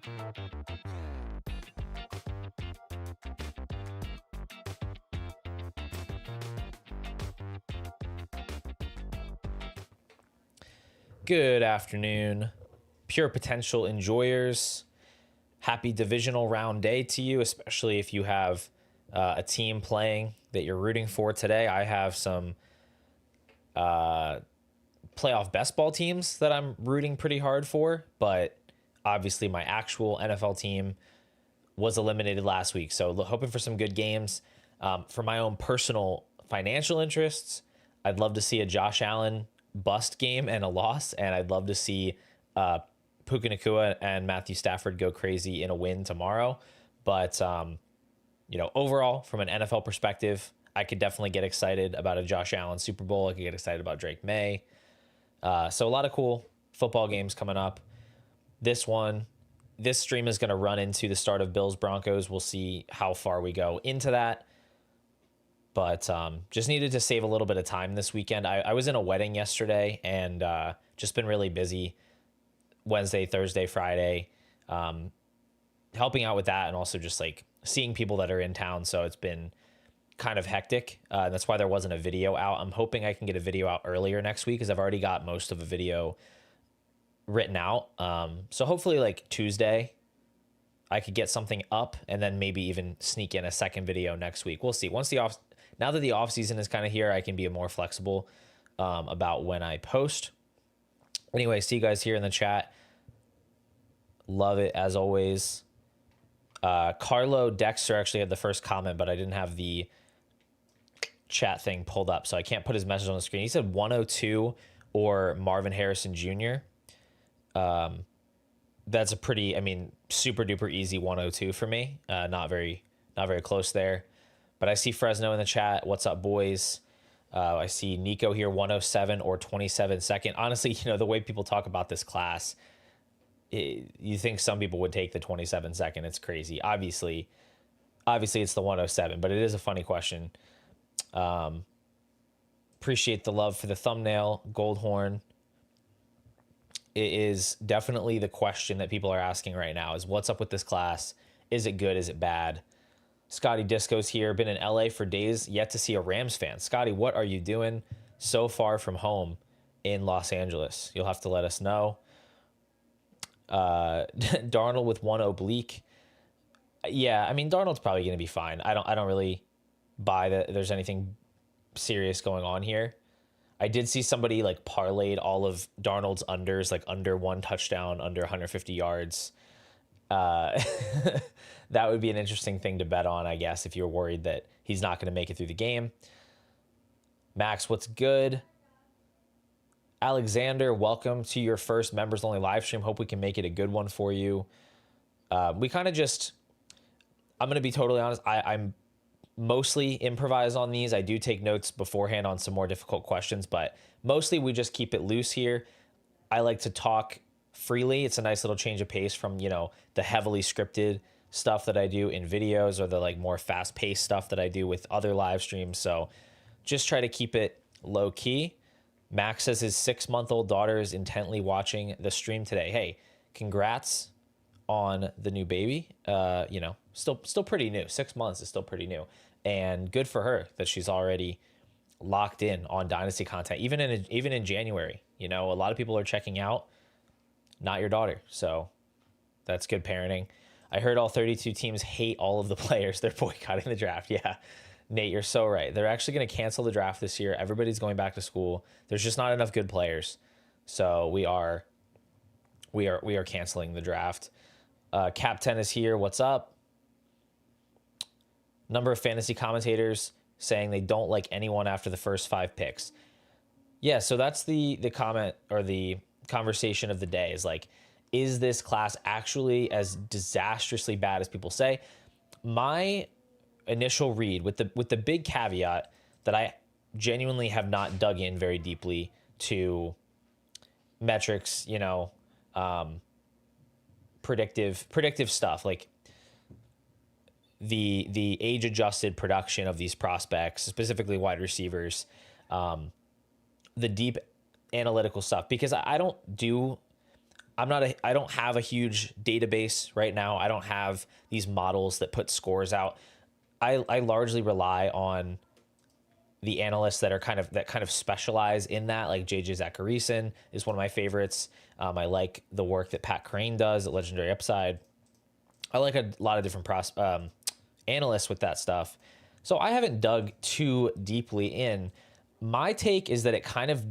Good afternoon, pure potential enjoyers. Happy divisional round day to you, especially if you have a team playing that you're rooting for today. I have some playoff best ball teams that I'm rooting pretty hard for, but obviously my actual NFL team was eliminated last week. So hoping for some good games. For my own personal financial interests, I'd love to see a Josh Allen bust game and a loss, and I'd love to see Puka Nacua and Matthew Stafford go crazy in a win tomorrow. But overall, from an NFL perspective, I could definitely get excited about a Josh Allen Super Bowl. I could get excited about Drake May. So a lot of cool football games coming up. This stream is going to run into the start of Bills Broncos. We'll see how far we go into that. But just needed to save a little bit of time this weekend. I was in a wedding yesterday and just been really busy Wednesday, Thursday, Friday, helping out with that and also just like seeing people that are in town. So it's been kind of hectic. And that's why there wasn't a video out. I'm hoping I can get a video out earlier next week because I've already got most of a video written out. So hopefully like Tuesday, I could get something up and then maybe even sneak in a second video next week. We'll see. Now that the off season is kind of here, I can be more flexible about when I post. Anyway, see you guys here in the chat. Love it as always. Carlo Dexter actually had the first comment, but I didn't have the chat thing pulled up, so I can't put his message on the screen. He said 102 or Marvin Harrison Jr. That's a pretty, super duper easy 102 for me. Not very close there. But I see Fresno in the chat. What's up, boys? I see Nico here, 107 or 27 second. Honestly, the way people talk about this class, you think some people would take the 27 second. It's crazy. Obviously it's the 107, but it is a funny question. Appreciate the love for the thumbnail, Goldhorn. It is definitely the question that people are asking right now is what's up with this class? Is it good? Is it bad? Scotty Disco's here. Been in LA for days, yet to see a Rams fan. Scotty, what are you doing so far from home in Los Angeles? You'll have to let us know. Darnold with one oblique. Yeah, Darnold's probably going to be fine. I don't really buy that there's anything serious going on here. I did see somebody like parlayed all of Darnold's unders, like under one touchdown, under 150 yards. That would be an interesting thing to bet on, I guess, if you're worried that he's not going to make it through the game. Max, what's good? Alexander, welcome to your first members only live stream. Hope we can make it a good one for you. We kind of I'm going to be totally honest. I'm mostly improvise on these. I do take notes beforehand on some more difficult questions, but mostly we just keep it loose here. I like to talk freely. It's a nice little change of pace from, the heavily scripted stuff that I do in videos or the like more fast paced stuff that I do with other live streams. So just try to keep it low key. Max says his 6-month-old daughter is intently watching the stream today. Hey, congrats on the new baby. Still pretty new. 6 months is still pretty new, and good for her that she's already locked in on Dynasty content. Even in January, a lot of people are checking out. Not your daughter, so that's good parenting. I heard all 32 teams hate all of the players. They're boycotting the draft. Yeah, Nate, you're so right. They're actually going to cancel the draft this year. Everybody's going back to school. There's just not enough good players, so we are canceling the draft. Cap 10 is here. What's up? Number of fantasy commentators saying they don't like anyone after the first 5 picks. Yeah, so that's the comment or the conversation of the day is like, is this class actually as disastrously bad as people say? My initial read with the big caveat that I genuinely have not dug in very deeply to metrics, predictive stuff like the age adjusted production of these prospects, specifically wide receivers, the deep analytical stuff, because I don't do I don't have a huge database right now. I don't have these models that put scores out. I largely rely on the analysts that kind of specialize in that, like JJ Zachariason is one of my favorites. I like the work that Pat Crane does at Legendary Upside. I like a lot of different analysts with that stuff. So I haven't dug too deeply in. My take is that it kind of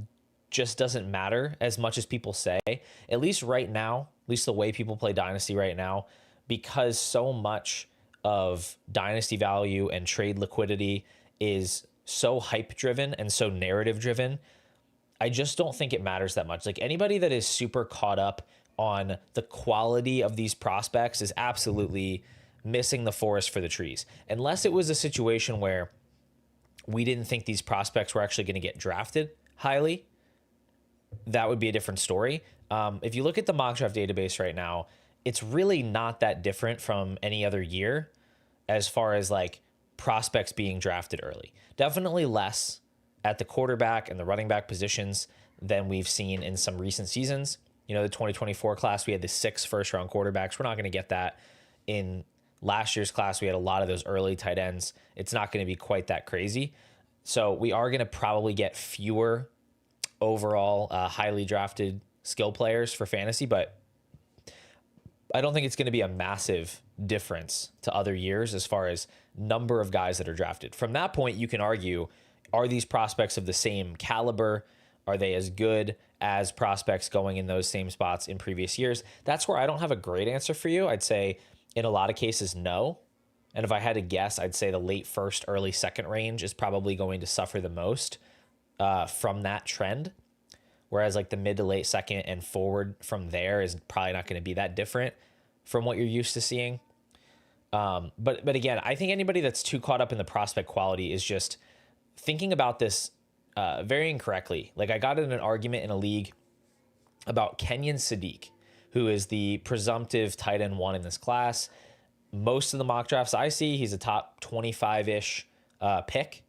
just doesn't matter as much as people say, at least right now, at least the way people play Dynasty right now, because so much of Dynasty value and trade liquidity is so hype driven and so narrative driven. I just don't think it matters that much. Like anybody that is super caught up on the quality of these prospects is absolutely missing the forest for the trees. Unless it was a situation where we didn't think these prospects were actually going to get drafted highly, that would be a different story. If you look at the mock draft database right now, it's really not that different from any other year as far as like prospects being drafted early. Definitely less at the quarterback and the running back positions than we've seen in some recent seasons. You know, the 2024 class, we had the 6 first-round quarterbacks. We're not going to get that in last year's class. We had a lot of those early tight ends. It's not going to be quite that crazy. So we are going to probably get fewer overall highly drafted skill players for fantasy, but I don't think it's going to be a massive difference to other years as far as number of guys that are drafted. From that point, you can argue, are these prospects of the same caliber? Are they as good as prospects going in those same spots in previous years? That's where I don't have a great answer for you. I'd say in a lot of cases, no. And if I had to guess, I'd say the late first, early second range is probably going to suffer the most from that trend. Whereas like the mid to late second and forward from there is probably not going to be that different from what you're used to seeing. But again, I think anybody that's too caught up in the prospect quality is just thinking about this very incorrectly. Like I got in an argument in a league about Kenyon Sadiq, who is the presumptive tight end 1 in this class. Most of the mock drafts I see, he's a top 25-ish pick.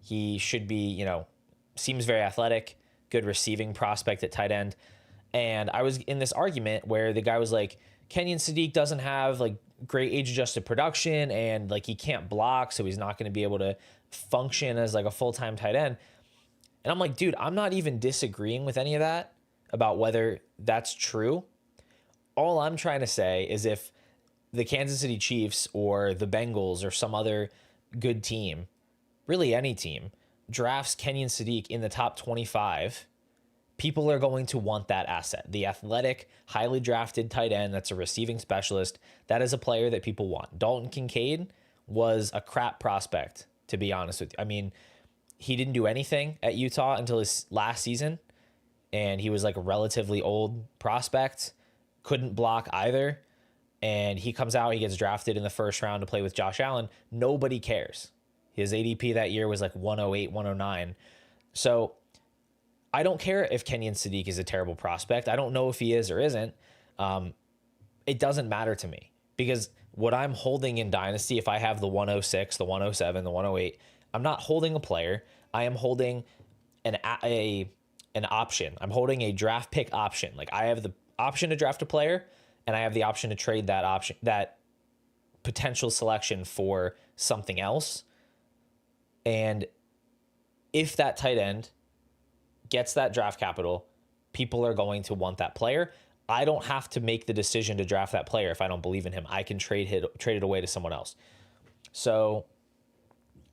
He should be, you know, seems very athletic, good receiving prospect at tight end. And I was in this argument where the guy was like, Kenyon Sadiq doesn't have like great age-adjusted production and like he can't block, so he's not going to be able to function as like a full-time tight end. And I'm like, dude, I'm not even disagreeing with any of that about whether that's true. All I'm trying to say is if the Kansas City Chiefs or the Bengals or some other good team, really any team, drafts Kenyon Sadiq in the top 25, people are going to want that asset. The athletic, highly drafted tight end that's a receiving specialist, that is a player that people want. Dalton Kincaid was a crap prospect, to be honest with you. I mean, he didn't do anything at Utah until his last season, and he was like a relatively old prospect, couldn't block either, and he comes out, he gets drafted in the first round to play with Josh Allen. Nobody cares. His ADP that year was like 108, 109. So I don't care if Kenyon Sadiq is a terrible prospect. I don't know if he is or isn't. It doesn't matter to me because what I'm holding in Dynasty, if I have the 106, the 107, the 108, I'm not holding a player. I am holding an option. I'm holding a draft pick option. Like I have the option to draft a player and I have the option to trade that option, that potential selection for something else. And if that tight end gets that draft capital, people are going to want that player. I don't have to make the decision to draft that player if I don't believe in him. I can trade it away to someone else. So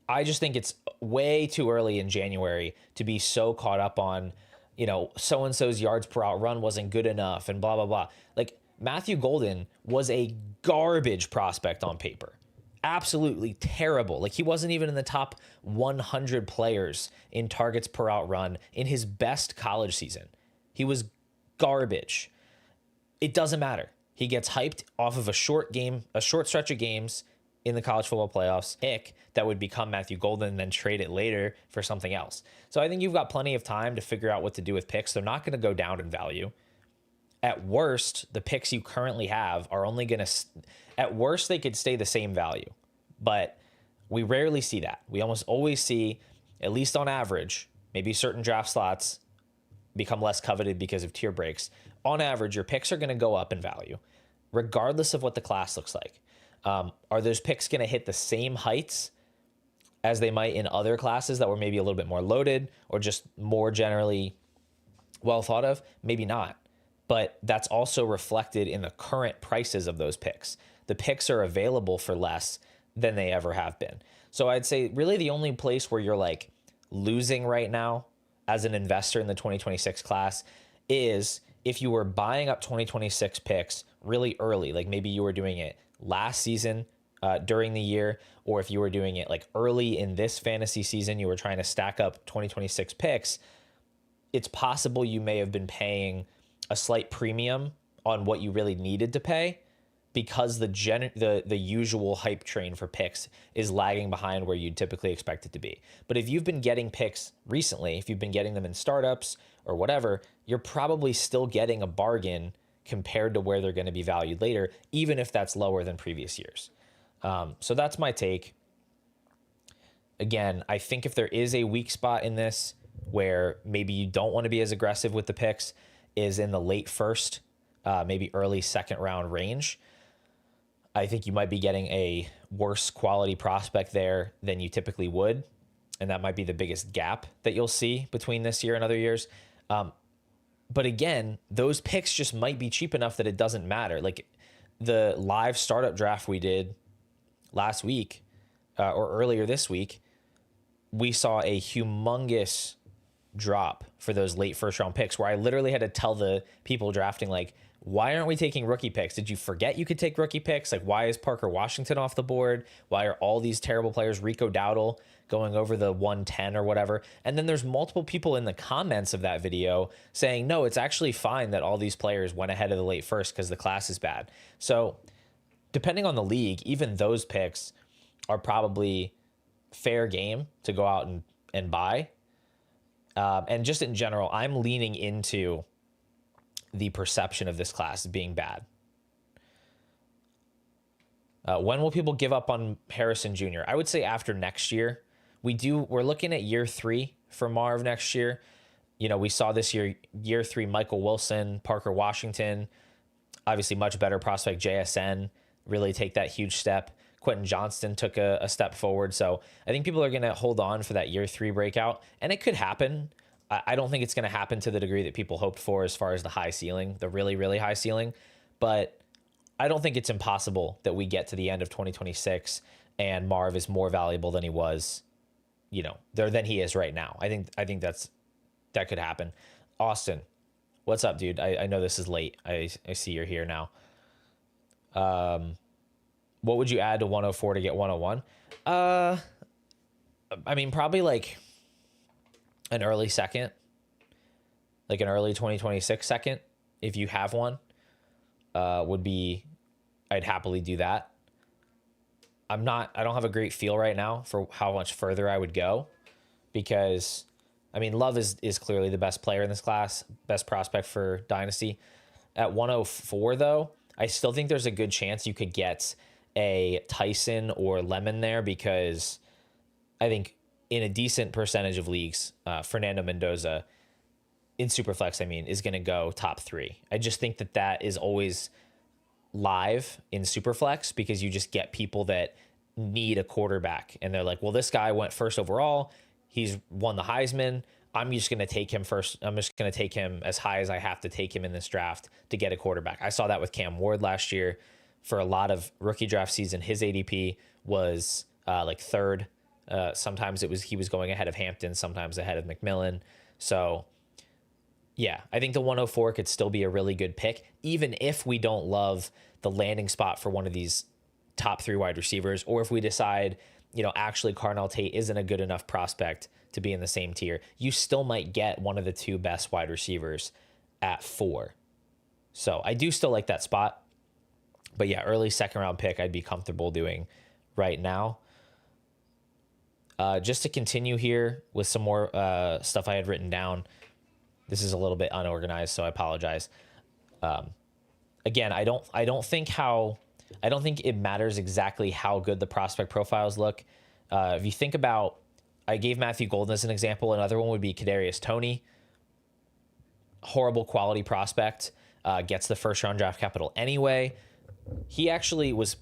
I just think it's way too early in January to be so caught up on, you know, so-and-so's yards per out run wasn't good enough and blah, blah, blah. Like Matthew Golden was a garbage prospect on paper. Absolutely terrible. Like he wasn't even in the top 100 players in targets per out run in his best college season. He was garbage. It doesn't matter. He gets hyped off of a short stretch of games in the college football playoffs, pick that would become Matthew Golden and then trade it later for something else. So I think you've got plenty of time to figure out what to do with picks. They're not going to go down in value. At worst, the picks you currently have are only going to, at worst, they could stay the same value. But we rarely see that. We almost always see, at least on average, maybe certain draft slots become less coveted because of tier breaks. on average, your picks are going to go up in value, regardless of what the class looks like. Are those picks going to hit the same heights as they might in other classes that were maybe a little bit more loaded or just more generally well thought of? Maybe not. But that's also reflected in the current prices of those picks. The picks are available for less than they ever have been. So I'd say really the only place where you're like losing right now as an investor in the 2026 class is if you were buying up 2026 picks really early, like maybe you were doing it last season during the year, or if you were doing it like early in this fantasy season, you were trying to stack up 2026 picks. It's possible you may have been paying a slight premium on what you really needed to pay because the usual hype train for picks is lagging behind where you'd typically expect it to be. But if you've been getting picks recently, if you've been getting them in startups or whatever, you're probably still getting a bargain compared to where they're going to be valued later, even if that's lower than previous years. So that's my take. Again, I think if there is a weak spot in this where maybe you don't want to be as aggressive with the picks is in the late first, maybe early second round range. I think you might be getting a worse quality prospect there than you typically would. And that might be the biggest gap that you'll see between this year and other years. But again, those picks just might be cheap enough that it doesn't matter. Like the live startup draft we did last week or earlier this week, we saw a humongous drop for those late first round picks where I literally had to tell the people drafting, like, why aren't we taking rookie picks? Did you forget you could take rookie picks? Like, why is Parker Washington off the board? Why are all these terrible players, Rico Dowdle, going over the 110 or whatever? And then there's multiple people in the comments of that video saying, no, it's actually fine that all these players went ahead of the late first because the class is bad. So depending on the league, even those picks are probably fair game to go out and buy. And just in general, I'm leaning into the perception of this class being bad. When will people give up on Harrison Jr.? I would say after next year. We're looking at year 3 for Marv next year. You know, we saw this year 3, Michael Wilson, Parker Washington, obviously much better prospect, JSN, really take that huge step. Quentin Johnston took a step forward. So I think people are going to hold on for that year 3 breakout, and it could happen. I don't think it's going to happen to the degree that people hoped for as far as the high ceiling, the really, really high ceiling. But I don't think it's impossible that we get to the end of 2026 and Marv is more valuable than he was, you know, than he is right now. I think that could happen. Austin, what's up, dude? I know this is late. I see you're here now. What would you add to 104 to get 101? I mean, probably like an early second, like an early 2026 second, if you have one, I'd happily do that. I don't have a great feel right now for how much further I would go because, I mean, Love is clearly the best player in this class, best prospect for Dynasty. At 104, though, I still think there's a good chance you could get a Tyson or Lemon there because I think in a decent percentage of leagues, Fernando Mendoza in Superflex, I mean, is going to go top 3. I just think that is always live in Superflex because you just get people that need a quarterback and they're like, well, this guy went first overall. He's won the Heisman. I'm just going to take him first. I'm just going to take him as high as I have to take him in this draft to get a quarterback. I saw that with Cam Ward last year. For a lot of rookie draft season, his ADP was like 3rd. Sometimes he was going ahead of Hampton, sometimes ahead of McMillan. So yeah, I think the 104 could still be a really good pick, even if we don't love the landing spot for one of these top 3 wide receivers, or if we decide, you know, actually Carnell Tate isn't a good enough prospect to be in the same tier, you still might get one of the 2 best wide receivers at 4. So I do still like that spot. But yeah, early second round pick I'd be comfortable doing right now. Just to continue here with some more stuff I had written down. This is a little bit unorganized, so I apologize. Again, I don't think it matters exactly how good the prospect profiles look. If you think about, I gave Matthew Golden as an example. Another one would be Kadarius Toney. Horrible quality prospect. gets the first round draft capital anyway. He actually was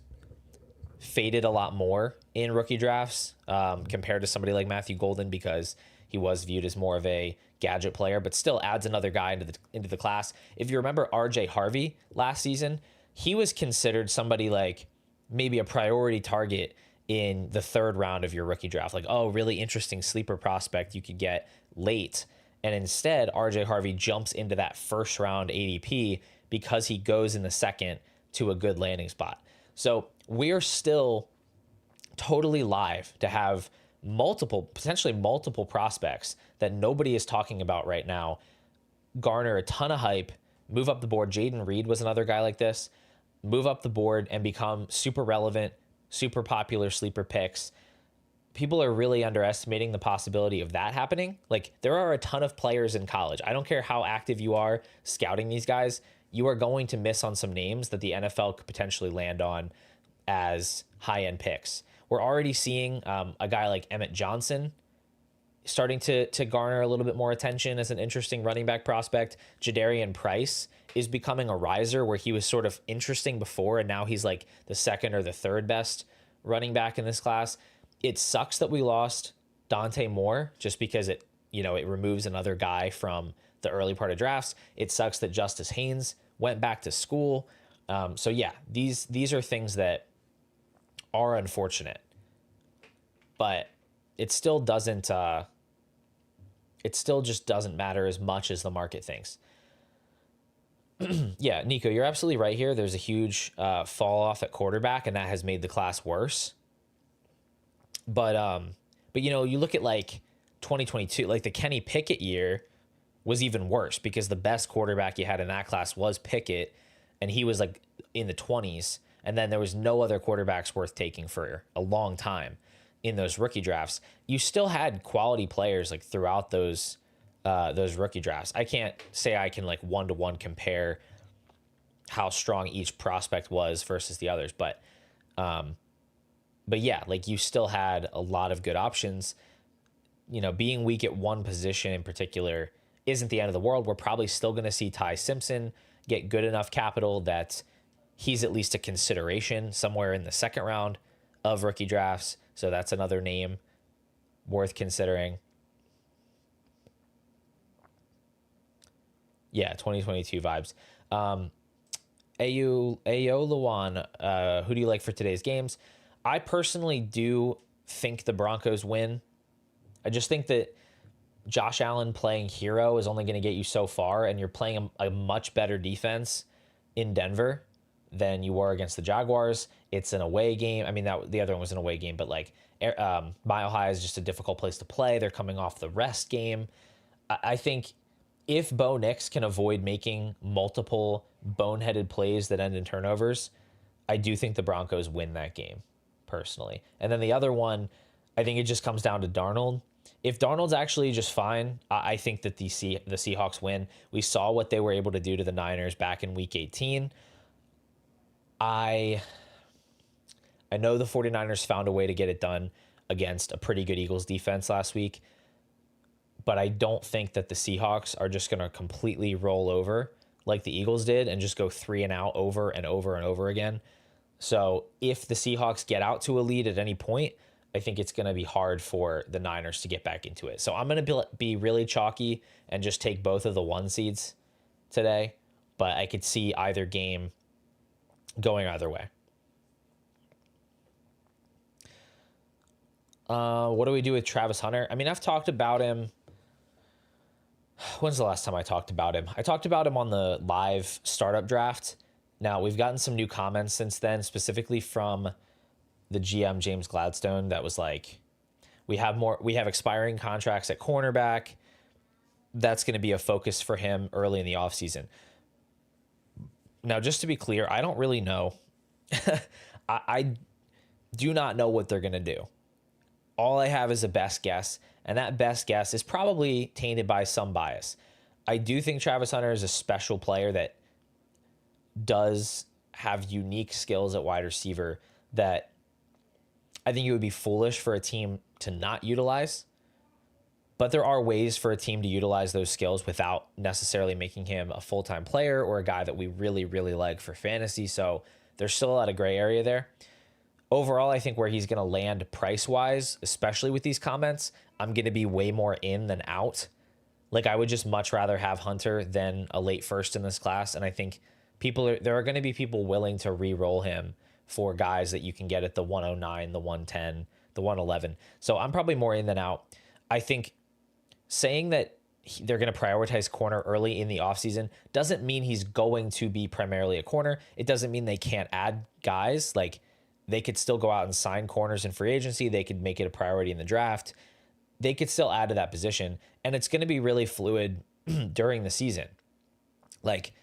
faded a lot more in rookie drafts compared to somebody like Matthew Golden, because he was viewed as more of a gadget player, but still adds another guy into the class. If you remember RJ Harvey last season, he was considered somebody like maybe a priority target in the third round of your rookie draft. Like, oh, really interesting sleeper prospect you could get late. And instead, RJ Harvey jumps into that first round ADP because he goes in the second to a good landing spot. So we're still totally live to have potentially multiple prospects that nobody is talking about right now garner a ton of hype, move up the board. Jaden Reed was another guy like this. Move up the board and become super relevant, super popular sleeper picks. People are really underestimating the possibility of that happening. Like, there are a ton of players in college. I don't care how active you are scouting these guys, you are going to miss on some names that the NFL could potentially land on as high-end picks. We're already seeing a guy like Emmett Johnson starting to garner a little bit more attention as an interesting running back prospect. Jadarian Price is becoming a riser, where he was sort of interesting before, and now he's like the second or the third best running back in this class. It sucks that we lost Dante Moore, just because it removes another guy from the early part of drafts. It sucks that Justice Haynes went back to school. So yeah, these are things that are unfortunate, but it still doesn't. It still just doesn't matter as much as the market thinks. Yeah, Nico, you're absolutely right here. There's a huge fall off at quarterback, and that has made the class worse. But you look at like 2022, like the Kenny Pickett year was even worse, because the best quarterback you had in that class was Pickett, and he was like in the 20s. And then there was no other quarterbacks worth taking for a long time in those rookie drafts. You still had quality players like throughout those rookie drafts. I can't say I can like one-to-one compare how strong each prospect was versus the others, but yeah, like you still had a lot of good options. Being weak at one position in particular isn't the end of the world. We're probably still going to see Ty Simpson get good enough capital that he's at least a consideration somewhere in the second round of rookie drafts. So that's another name worth considering. Yeah, 2022 vibes. Ayo Luan, who do you like for today's games? I personally do think the Broncos win. I just think that Josh Allen playing hero is only going to get you so far, and you're playing a much better defense in Denver than you were against the Jaguars. It's an away game. I mean, the other one was an away game, but like Mile High is just a difficult place to play. They're coming off the rest game. I think if Bo Nix can avoid making multiple boneheaded plays that end in turnovers, I do think the Broncos win that game, personally. And then the other one, I think it just comes down to Darnold. If Darnold's actually just fine, I think that the Seahawks win. We saw what they were able to do to the Niners back in Week 18. I know the 49ers found a way to get it done against a pretty good Eagles defense last week, but I don't think that the Seahawks are just going to completely roll over like the Eagles did and just go 3-and-out over and over and over again. So if the Seahawks get out to a lead at any point, I think it's going to be hard for the Niners to get back into it. So I'm going to be really chalky and just take both of the 1 seeds today, but I could see either game going either way. What do we do with Travis Hunter? I mean, I've talked about him. When's the last time I talked about him? I talked about him on the live startup draft. Now, we've gotten some new comments since then, specifically from the GM, James Gladstone, that was like, we have expiring contracts at cornerback. That's going to be a focus for him early in the offseason. Now, just to be clear, I don't really know. I do not know what they're going to do. All I have is a best guess, and that best guess is probably tainted by some bias. I do think Travis Hunter is a special player that does have unique skills at wide receiver that I think it would be foolish for a team to not utilize. But there are ways for a team to utilize those skills without necessarily making him a full-time player or a guy that we really, really like for fantasy. So there's still a lot of gray area there. Overall, I think where he's going to land price-wise, especially with these comments, I'm going to be way more in than out. Like, I would just much rather have Hunter than a late first in this class. And I think there are going to be people willing to re-roll him for guys that you can get at the 109, the 110, the 111. So I'm probably more in than out. I think saying that they're going to prioritize corner early in the offseason doesn't mean he's going to be primarily a corner. It doesn't mean they can't add guys. Like, they could still go out and sign corners in free agency. They could make it a priority in the draft. They could still add to that position. And it's going to be really fluid during the season. Like,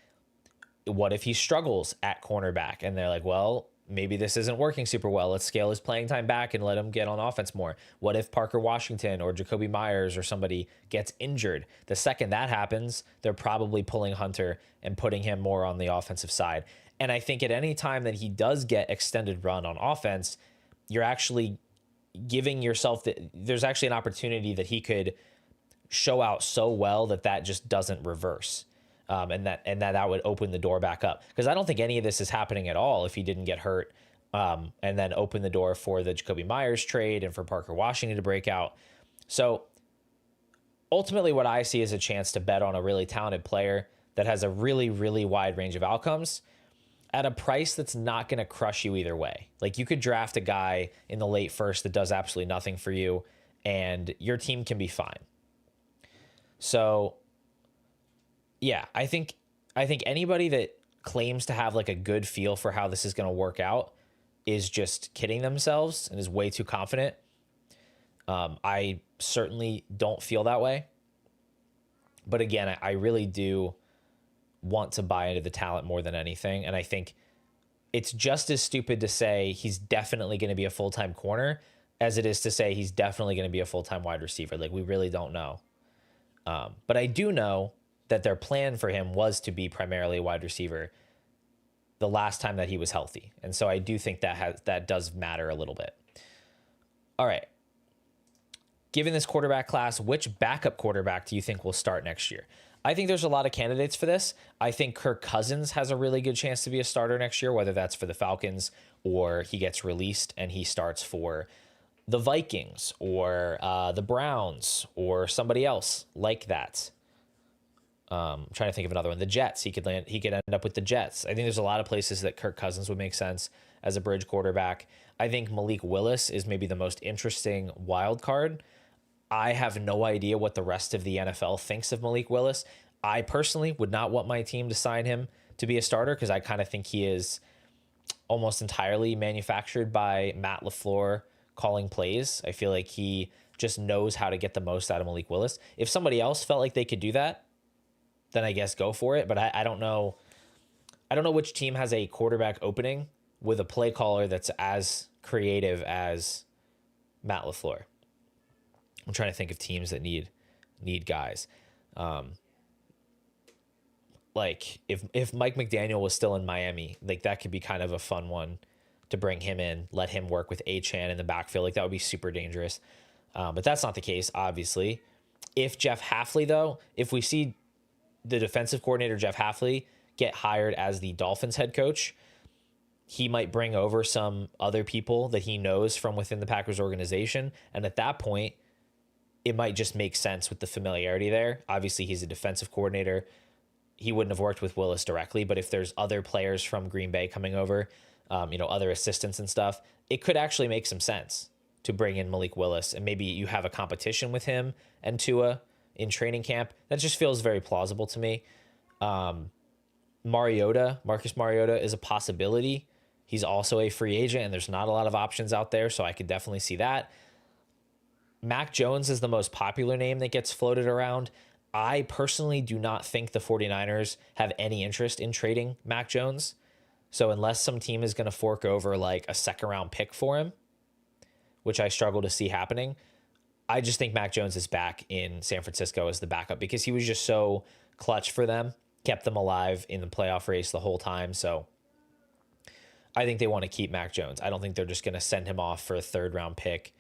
what if he struggles at cornerback and they're like, well, maybe this isn't working super well. Let's scale his playing time back and let him get on offense more. What if Parker Washington or Jacoby Myers or somebody gets injured? The second that happens, they're probably pulling Hunter and putting him more on the offensive side. And I think at any time that he does get extended run on offense, you're actually giving yourself there's actually an opportunity that he could show out so well that just doesn't reverse. And that would open the door back up, because I don't think any of this is happening at all if he didn't get hurt, and then open the door for the Jacoby Myers trade and for Parker Washington to break out. So ultimately what I see is a chance to bet on a really talented player that has a really, really wide range of outcomes at a price that's not going to crush you either way. Like, you could draft a guy in the late first that does absolutely nothing for you and your team can be fine. So yeah, I think anybody that claims to have like a good feel for how this is going to work out is just kidding themselves and is way too confident. I certainly don't feel that way. But again, I really do want to buy into the talent more than anything. And I think it's just as stupid to say he's definitely going to be a full-time corner as it is to say he's definitely going to be a full-time wide receiver. Like, we really don't know. But I do know that their plan for him was to be primarily a wide receiver the last time that he was healthy. And so I do think that does matter a little bit. All right. Given this quarterback class, which backup quarterback do you think will start next year? I think there's a lot of candidates for this. I think Kirk Cousins has a really good chance to be a starter next year, whether that's for the Falcons or he gets released and he starts for the Vikings or the Browns or somebody else like that. I'm trying to think of another one. The Jets. He could end up with the Jets. I think there's a lot of places that Kirk Cousins would make sense as a bridge quarterback. I think Malik Willis is maybe the most interesting wild card. I have no idea what the rest of the NFL thinks of Malik Willis. I personally would not want my team to sign him to be a starter, because I kind of think he is almost entirely manufactured by Matt LaFleur calling plays. I feel like he just knows how to get the most out of Malik Willis. If somebody else felt like they could do that, then I guess go for it. But I don't know. I don't know which team has a quarterback opening with a play caller that's as creative as Matt LaFleur. I'm trying to think of teams that need guys. Like if Mike McDaniel was still in Miami, like that could be kind of a fun one to bring him in, let him work with Achane in the backfield. Like that would be super dangerous. But that's not the case, obviously. If Jeff Hafley, though, if we see the defensive coordinator, Jeff Hafley, get hired as the Dolphins head coach, he might bring over some other people that he knows from within the Packers organization. And at that point, it might just make sense with the familiarity there. Obviously, he's a defensive coordinator. He wouldn't have worked with Willis directly, but if there's other players from Green Bay coming over, other assistants and stuff, it could actually make some sense to bring in Malik Willis, and maybe you have a competition with him and Tua in training camp. That just feels very plausible to me. Marcus Mariota is a possibility. He's also a free agent, and there's not a lot of options out there, so I could definitely see that. Mac Jones is the most popular name that gets floated around. I personally do not think the 49ers have any interest in trading Mac Jones. So unless some team is going to fork over like a second round pick for him, which I struggle to see happening, I just think Mac Jones is back in San Francisco as the backup because he was just so clutch for them, kept them alive in the playoff race the whole time. So I think they want to keep Mac Jones. I don't think they're just going to send him off for a third round pick.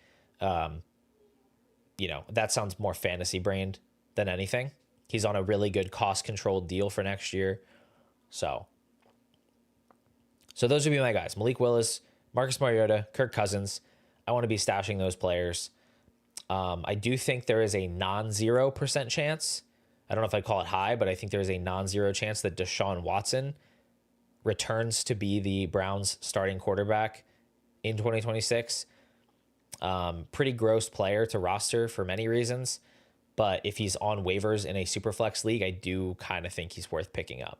that sounds more fantasy brained than anything. He's on a really good cost controlled deal for next year. So those would be my guys. Malik Willis, Marcus Mariota, Kirk Cousins. I want to be stashing those players. I do think there is a non-0% chance. I don't know if I'd call it high, but I think there is a non-zero chance that Deshaun Watson returns to be the Browns starting quarterback in 2026. Pretty gross player to roster for many reasons, but if he's on waivers in a Superflex league, I do kind of think he's worth picking up.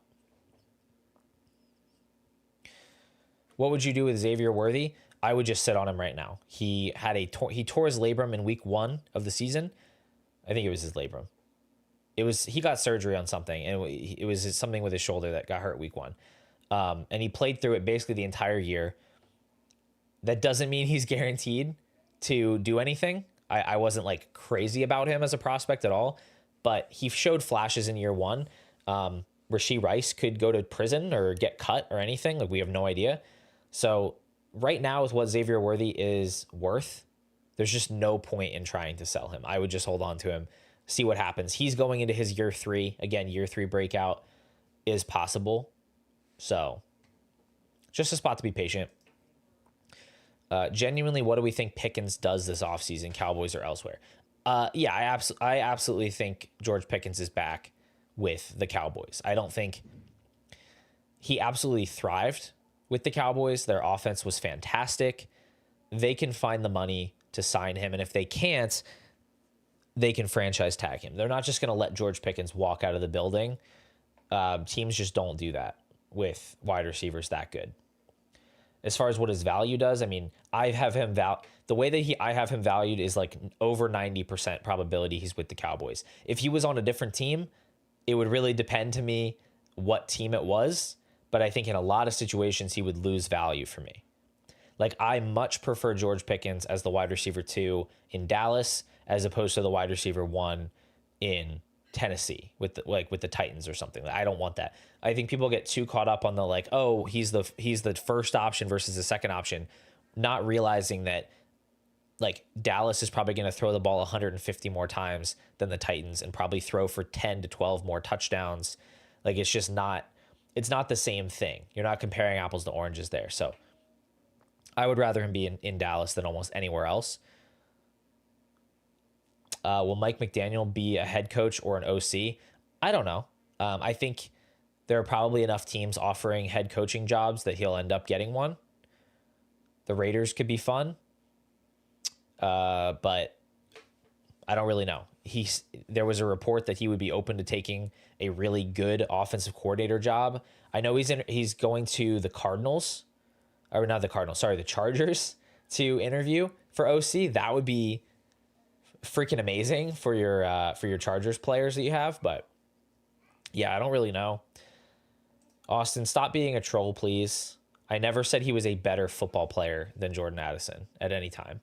What would you do with Xavier Worthy? I would just sit on him right now. He tore his labrum in week 1 of the season. I think it was his labrum. He got surgery on something, and it was something with his shoulder that got hurt week 1. And he played through it basically the entire year. That doesn't mean he's guaranteed to do anything. I wasn't like crazy about him as a prospect at all, but he showed flashes in year 1. Rashee Rice could go to prison or get cut or anything. Like, we have no idea. So right now, with what Xavier Worthy is worth, there's just no point in trying to sell him. I would just hold on to him, see what happens. He's going into his year 3. Again, year 3 breakout is possible. So just a spot to be patient. Genuinely, what do we think Pickens does this offseason, Cowboys or elsewhere? Yeah, I absolutely think George Pickens is back with the Cowboys. I don't think he absolutely thrived with the Cowboys. Their offense was fantastic. They can find the money to sign him, and if they can't, they can franchise tag him. They're not just going to let George Pickens walk out of the building. Teams just don't do that with wide receivers that good. As far as what his value does, I mean, I have him the way that I have him valued is like over 90% probability he's with the Cowboys. If he was on a different team, it would really depend to me what team it was, but I think in a lot of situations he would lose value for me. Like, I much prefer George Pickens as the wide receiver 2 in Dallas as opposed to the wide receiver 1 in Tennessee with the Titans or something. I don't want that. I think people get too caught up on the like, oh, he's the first option versus the second option, not realizing that like Dallas is probably going to throw the ball 150 more times than the Titans and probably throw for 10 to 12 more touchdowns. Like, it's not the same thing. You're not comparing apples to oranges there. So I would rather him be in Dallas than almost anywhere else. Will Mike McDaniel be a head coach or an OC? I don't know. I think there are probably enough teams offering head coaching jobs that he'll end up getting one. The Raiders could be fun, but I don't really know. There was a report that he would be open to taking a really good offensive coordinator job. I know he's going to the Cardinals, or not the Cardinals, sorry, the Chargers to interview for OC. That would be freaking amazing for your Chargers players that you have. But yeah, I don't really know. Austin, stop being a troll, please. I never said he was a better football player than Jordan Addison at any time.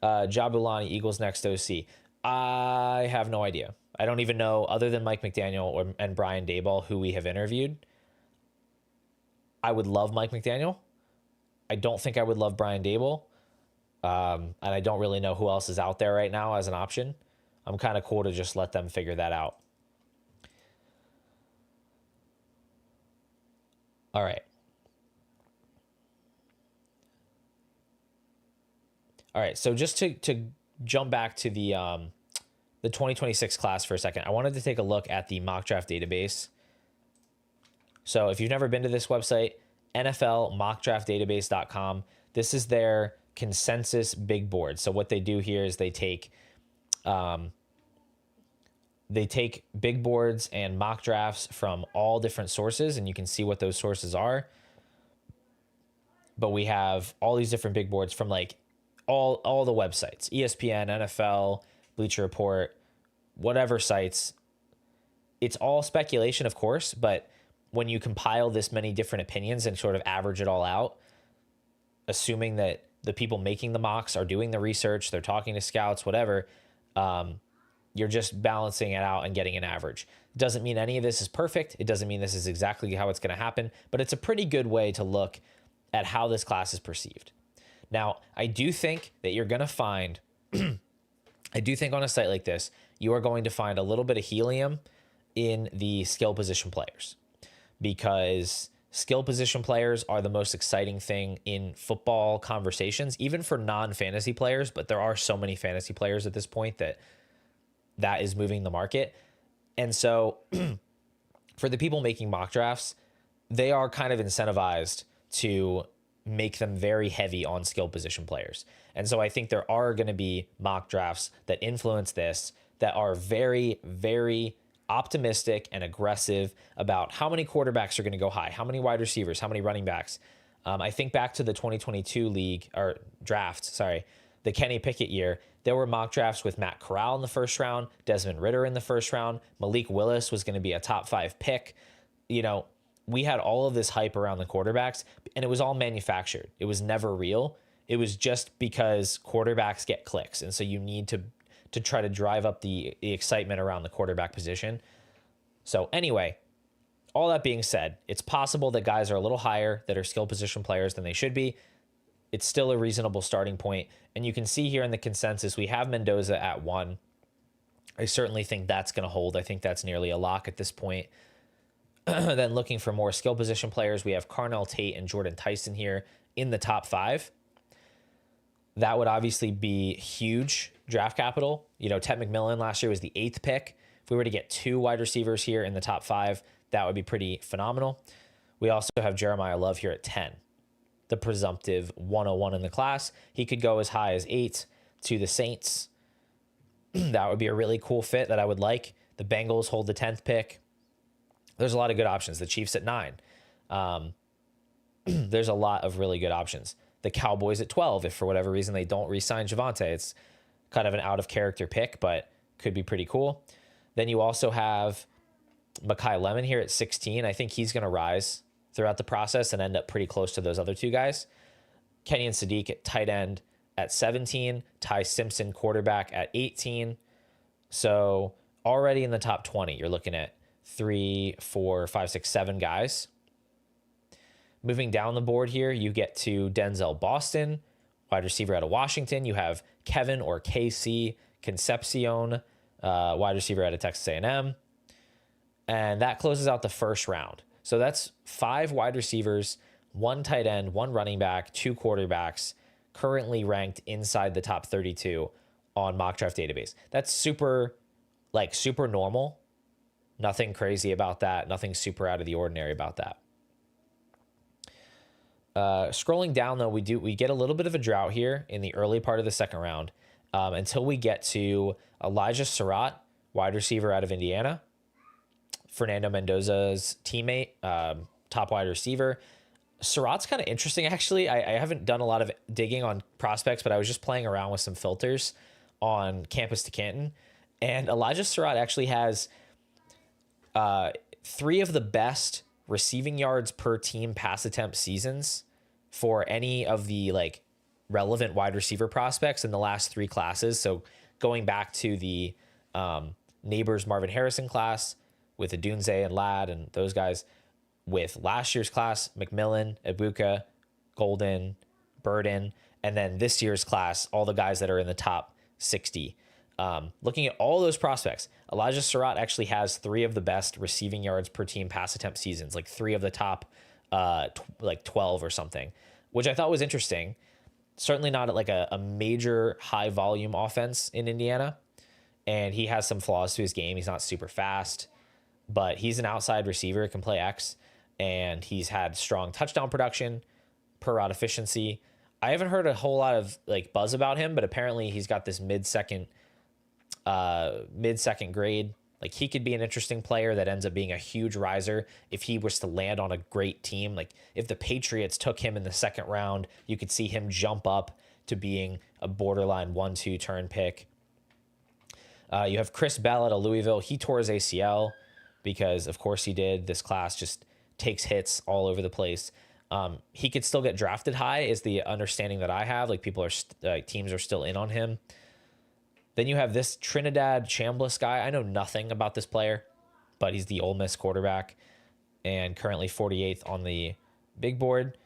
Jabulani, Eagles next OC. I have no idea. I don't even know, other than Mike McDaniel and Brian Daboll, who we have interviewed. I would love Mike McDaniel. I don't think I would love Brian Daboll. And I don't really know who else is out there right now as an option. I'm kind of cool to just let them figure that out. All right. All right. So just to jump back to the 2026 class for a second, I wanted to take a look at the mock draft database. So if you've never been to this website, NFLmockdraftdatabase.com, this is their consensus big board. So what they do here is they take big boards and mock drafts from all different sources, and you can see what those sources are. But we have all these different big boards from like all the websites, ESPN, NFL, Bleacher Report, whatever sites. It's all speculation, of course, but when you compile this many different opinions and sort of average it all out, assuming that the people making the mocks are doing the research, they're talking to scouts, whatever, you're just balancing it out and getting an average. It doesn't mean any of this is perfect. It doesn't mean this is exactly how it's going to happen, but it's a pretty good way to look at how this class is perceived. Now, I do think that you're going to find I do think on a site like this, you are going to find a little bit of helium in the skill position players, because skill position players are the most exciting thing in football conversations, even for non-fantasy players. But there are so many fantasy players at this point that is moving the market. And so for the people making mock drafts, they are kind of incentivized to make them very heavy on skill position players. And so I think there are going to be mock drafts that influence this, that are very, very optimistic and aggressive about how many quarterbacks are going to go high, how many wide receivers, how many running backs. I think back to the 2022 league or draft, sorry, the Kenny Pickett year. There were mock drafts with Matt Corral in the first round, Desmond Ridder in the first round, Malik Willis was going to be a top 5 pick. You know, we had all of this hype around the quarterbacks, and it was all manufactured. It was never real. It was just because quarterbacks get clicks, and so you need to try to drive up the excitement around the quarterback position. So anyway, all that being said, it's possible that guys are a little higher that are skill position players than they should be. It's still a reasonable starting point. And you can see here in the consensus, we have Mendoza at 1. I certainly think that's going to hold. I think that's nearly a lock at this point. Then looking for more skill position players, we have Carnell Tate and Jordan Tyson here in the top 5. That would obviously be huge draft capital. You know, Ted McMillan last year was the 8th pick. If we were to get 2 wide receivers here in the top 5, that would be pretty phenomenal. We also have Jeremiah Love here at 10, the presumptive 101 in the class. He could go as high as 8 to the Saints. That would be a really cool fit that I would like. The Bengals hold the 10th pick. There's a lot of good options. The Chiefs at 9. There's a lot of really good options. The Cowboys at 12, if for whatever reason they don't re-sign Javonte. It's kind of an out-of-character pick, but could be pretty cool. Then you also have Mekhi Lemon here at 16. I think he's going to rise throughout the process and end up pretty close to those other 2 guys. Kenyon Sadiq at tight end at 17. Ty Simpson, quarterback, at 18. So already in the top 20, you're looking at 3, 4, 5, 6, 7 guys. Moving down the board here, you get to Denzel Boston, wide receiver out of Washington. You have Kevin or KC Concepcion, wide receiver out of Texas A&M. And that closes out the first round. So that's 5 wide receivers, 1 tight end, 1 running back, 2 quarterbacks, currently ranked inside the top 32 on Mock Draft Database. That's super normal. Nothing crazy about that. Nothing super out of the ordinary about that. Scrolling down, though, we get a little bit of a drought here in the early part of the second round until we get to Elijah Surratt, wide receiver out of Indiana, Fernando Mendoza's teammate, top wide receiver. Surratt's kind of interesting, actually. I haven't done a lot of digging on prospects, but I was just playing around with some filters on Campus to Canton. And Elijah Surratt actually has 3 of the best receiving yards per team pass attempt seasons for any of the relevant wide receiver prospects in the last 3 classes. So going back to the Neighbors Marvin Harrison class with Adunze and Ladd and those guys, with last year's class, McMillan, Ibuka, Golden, Burden, and then this year's class, all the guys that are in the top 60. Looking at all those prospects, Elijah Surratt actually has 3 of the best receiving yards per team pass attempt seasons, 3 of the top 12 or something, which I thought was interesting. Certainly not at a major high volume offense in Indiana. And he has some flaws to his game. He's not super fast, but he's an outside receiver, can play X, and he's had strong touchdown production, per route efficiency. I haven't heard a whole lot of buzz about him, but apparently he's got this mid-second grade. He could be an interesting player that ends up being a huge riser if he was to land on a great team. If the Patriots took him in the second round, you could see him jump up to being a borderline 1-2 turn pick. You have Chris Bell out of Louisville. He tore his ACL because, of course, he did. This class just takes hits all over the place. He could still get drafted high, is the understanding that I have. Teams are still in on him. Then you have this Trinidad Chambliss guy. I know nothing about this player, but he's the Ole Miss quarterback and currently 48th on the big board.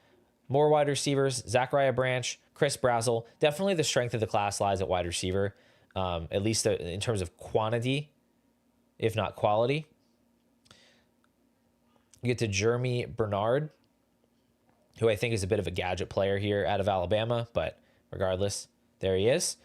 More wide receivers, Zachariah Branch, Chris Brazzell. Definitely the strength of the class lies at wide receiver. at least in terms of quantity, if not quality. You get to Jeremy Bernard, who I think is a bit of a gadget player here out of Alabama, but regardless, there he is.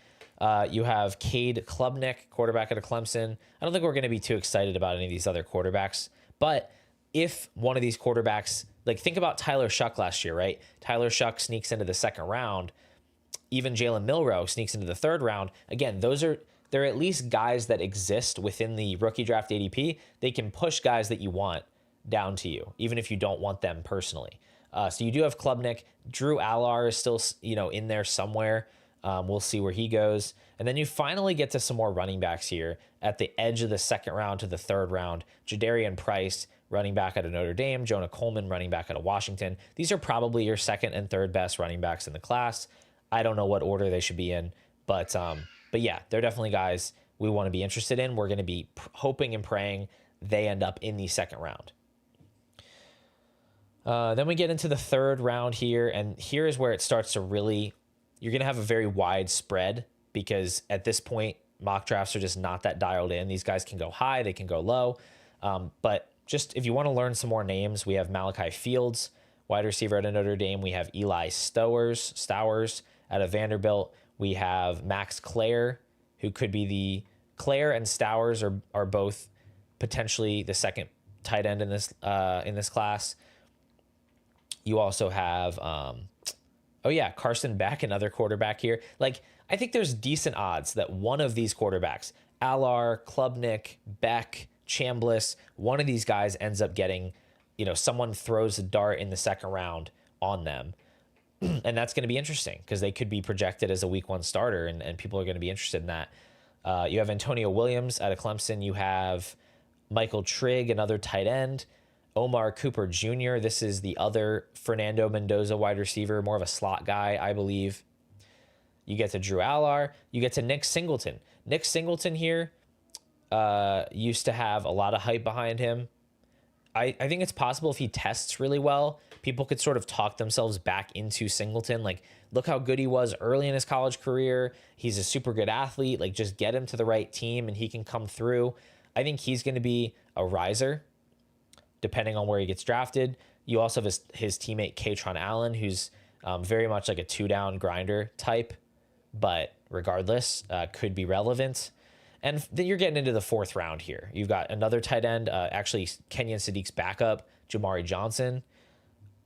You have Cade Klubnik, quarterback out of Clemson. I don't think we're going to be too excited about any of these other quarterbacks, but if one of these quarterbacks, like think about Tyler Shuck last year, right? Tyler Shuck sneaks into the second round. Even Jalen Milroe sneaks into the third round. Again, they're at least guys that exist within the rookie draft ADP. They can push guys that you want down to you, even if you don't want them personally. So you do have Klubnik. Drew Allar is still, in there somewhere. We'll see where he goes. And then you finally get to some more running backs here at the edge of the second round to the third round. Jadarian Price, running back out of Notre Dame. Jonah Coleman, running back out of Washington. These are probably your second and third best running backs in the class. I don't know what order they should be in, but yeah, they're definitely guys we want to be interested in. We're going to be hoping and praying they end up in the second round. Then we get into the third round here, and here is where it starts to really, you're going to have a very wide spread because at this point, mock drafts are just not that dialed in. These guys can go high, they can go low. But just if you want to learn some more names, we have Malachi Fields, wide receiver out of Notre Dame. We have Eli Stowers out of Vanderbilt. We have Max Clare, who could be Clare and Stowers are both potentially the second tight end in this class. You also have, Carson Beck, another quarterback here. Like, I think there's decent odds that one of these quarterbacks, Allar, Klubnik, Beck, Chambliss, one of these guys ends up getting, someone throws a dart in the second round on them. And that's going to be interesting because they could be projected as a week one starter, and people are going to be interested in that. You have Antonio Williams out of Clemson. You have Michael Trigg, another tight end. Omar Cooper Jr. This is the other Fernando Mendoza wide receiver, more of a slot guy, I believe. You get to Drew Allar. You get to Nick Singleton. Nick Singleton here used to have a lot of hype behind him. I think it's possible if he tests really well, people could sort of talk themselves back into Singleton. Like, look how good he was early in his college career. He's a super good athlete. Like, just get him to the right team and he can come through. I think he's going to be a riser depending on where he gets drafted. You also have his teammate Katron Allen, who's very much like a two-down grinder type, but regardless, could be relevant. And then you're getting into the fourth round here. You've got another tight end, actually Kenyon Sadiq's backup, Jamari Johnson.